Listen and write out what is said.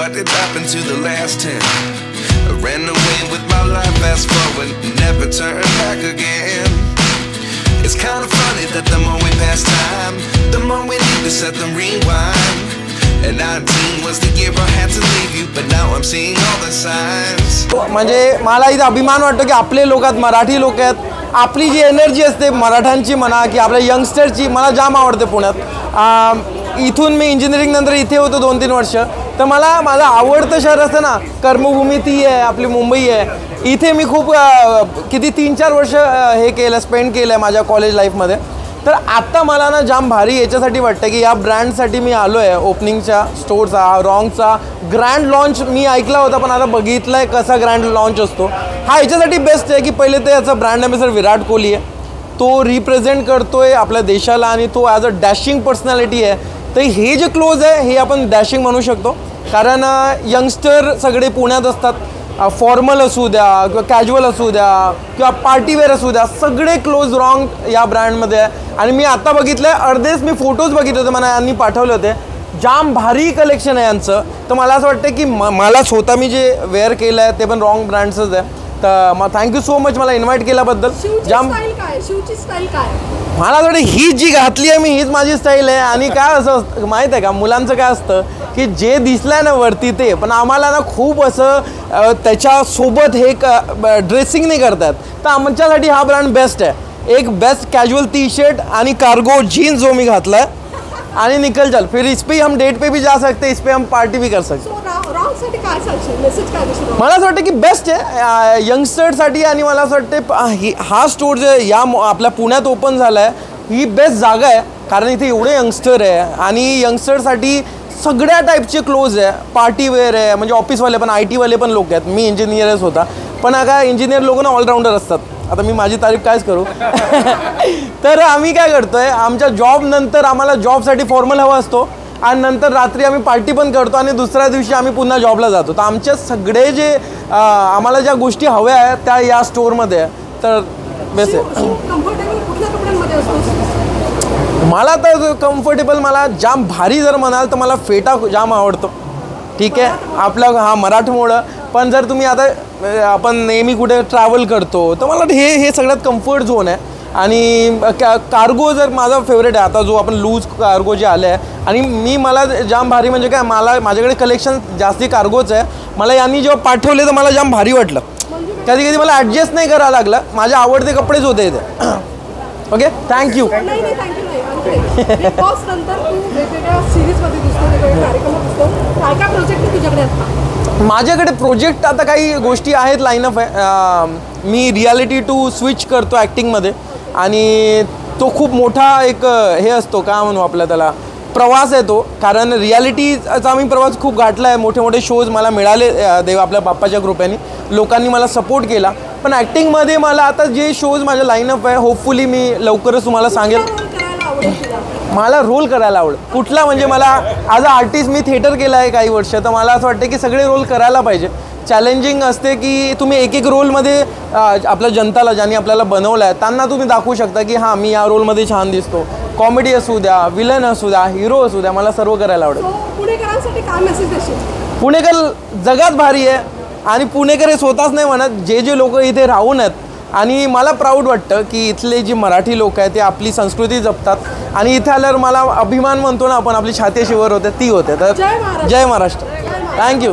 what did happen to the last 10? I ran away with my life, fast forward, never turn back again. It's kind of funny that the more we pass time, the more we need to set them rewind. And 19 was the year I had to leave you, but now I'm seeing all the signs. म्हणजे मला इथे अभिमान वाटतो की आपले लोक आहेत, मराठी लोक आहेत. आपली जी एनर्जी असते मराठ्यांची म्हणा की आपल्या यंगस्टरची, मला जाम आवडते पुण्यात. इथून मी इंजिनिअरिंग नंतर इथे होतो 2-3 वर्ष. तर मला माझं आवडतं शहर असतं ना, कर्मभूमी ती आहे आपली मुंबई आहे. इथे मी खूप किती 3-4 वर्ष हे केलं, स्पेंड केलं आहे माझ्या कॉलेज लाईफमध्ये. तर आत्ता मला ना जाम भारी याच्यासाठी वाटतं की या ब्रँडसाठी मी आलो आहे. ओपनिंगच्या स्टोरचा, रॉंगचा ग्रँड लॉन्च मी ऐकला होता, पण आता बघितलं आहे कसा ग्रँड लॉन्च असतो. हा याच्यासाठी बेस्ट आहे की पहिले तर याचा ब्रँड ॲम्बॅसेडर विराट कोहली आहे. तो रिप्रेझेंट करतो आहे आपल्या देशाला आणि तो ॲज अ डॅशिंग पर्सनॅलिटी आहे. तर हे जे क्लोज आहे हे आपण डॅशिंग म्हणू शकतो, कारण यंगस्टर सगळे पुण्यात असतात. फॉर्मल असू द्या किंवा कॅज्युअल असू द्या किंवा पार्टीवेअर असू द्या, सगळे क्लोज रॉंग या ब्रँडमध्ये आहे. आणि मी आत्ता बघितलं आहे, अर्धेच मी फोटोज बघितले होते, मला यांनी पाठवले होते. जाम भारी कलेक्शन आहे यांचं. तर मला असं वाटतं की मला स्वतः मी जे वेअर केलं आहे ते पण रॉंग ब्रँड्सच आहे. तर मग थँक्यू सो मच मला इन्व्हाइट केल्याबद्दल. जाम शिवची स्टाईल काय मला वाटतं ही जी घातली आहे मी, हीच माझी स्टाईल आहे. आणि काय असं माहीत आहे का, मुलांचं काय असतं की जे दिसलं आहे ना वरती ते, पण आम्हाला ना खूप असं त्याच्यासोबत हे ड्रेसिंग नाही करतात. तर आमच्यासाठी हा ब्रँड बेस्ट आहे. एक बेस्ट कैजुअल टी शर्ट आणि कार्गो जीन्स जो मी घातला है आणि निकल चल. फिर इस पे हम डेट पे भी जा सकते हैं, इस पे हम पार्टी भी कर सकते. मला असं वाटतं की बेस्ट आहे यंगस्टरसाठी. आणि मला असं वाटतं हा स्टोर जे या आपल्या पुण्यात ओपन झाला आहे ही बेस्ट जागा आहे, कारण इथे एवढे यंगस्टर आहे आणि यंगस्टरसाठी सगळ्या टाईपचे क्लोज आहे. पार्टीवेअर आहे, म्हणजे ऑफिसवाले पण, IT वाले पण लोक आहेत. मी इंजिनियरच होता, पण काय इंजिनियर लोक ना ऑलराऊंडर असतात. आता मी माझी तारीफ कायच करू. तर आम्ही काय करतो आहे, आमच्या जॉब नंतर आम्हाला जॉबसाठी फॉर्मल हवा असतो आणि नंतर रात्री आम्ही पार्टी पण करतो आणि दुसऱ्या दिवशी आम्ही पुन्हा जॉबला जातो. तर आमच्या सगळे जे आम्हाला ज्या गोष्टी हव्या आहेत त्या या स्टोअरमध्ये आहे. तर बेस्ट आहे. मला तर कम्फर्टेबल, मला जाम भारी जर म्हणाल तर मला फेटा जाम आवडतो. ठीक आहे, आपला हा मराठमोळं. पण जर तुम्ही आता आपण नेहमी कुठे ट्रॅव्हल करतो तर मला हे सगळ्यात कम्फर्ट झोन आहे. आणि कार्गो जर माझा फेवरेट आहे आता, जो आपण लूज कार्गो जे आले आहे. आणि मला जाम भारी म्हणजे काय, मला माझ्याकडे कलेक्शन जास्ती कार्गोच आहे. मला यांनी जेव्हा पाठवले तर मला जाम भारी वाटलं. कधी कधी मला ॲडजस्ट नाही करावं लागलं, माझे आवडते कपडेच होते इथे. Okay, thank you. माझ्याकडे प्रोजेक्ट आता काही गोष्टी आहेत, लाईनअप आहे. मी रियालिटी टू स्विच करतो ॲक्टिंगमध्ये आणि तो खूप मोठा एक हे असतो, काय म्हणू आपला त्याला, प्रवास आहे तो. कारण रियालिटीचा मी प्रवास खूप गाठला आहे. मोठे मोठे शोज मला मिळाले देव आपल्या बाप्पाच्या कृपेने, लोकांनी मला सपोर्ट केला. पण ॲक्टिंगमध्ये मला आता जे शोज माझ्या लाईनअप आहे, होपफुली मी लवकरच तुम्हाला सांगेल. मला रोल करायला आवडेल. कुठला म्हणजे मला as a artist me theatre केलं आहे काही वर्ष, तर मला असं वाटतं की सगळे रोल करायला पाहिजे. चॅलेंजिंग असते की तुम्ही एक रोलमध्ये आपल्या जनताला, ज्यांनी आपल्याला बनवलं आहे त्यांना तुम्ही दाखवू शकता की हां मी या रोलमध्ये छान दिसतो. कॉमेडी असू द्या, विलन असू द्या, हिरो असू द्या, मला सर्व करायला आवडेल. पुणेकरांसाठी काय मेसेज देशील? पुणेकर जगात भारी आहे आणि पुणेकर हे स्वतःच नाही म्हणत, जे लोक इथे राहून आहेत. आणि मला प्राऊड वाटतं की इथले जी मराठी लोक आहेत ते आपली संस्कृती जपतात. आणि इथे आल्यावर मला अभिमान म्हणतो ना आपण, आपली छाती शिवर होते ती होते. तर जय महाराष्ट्र. थँक्यू.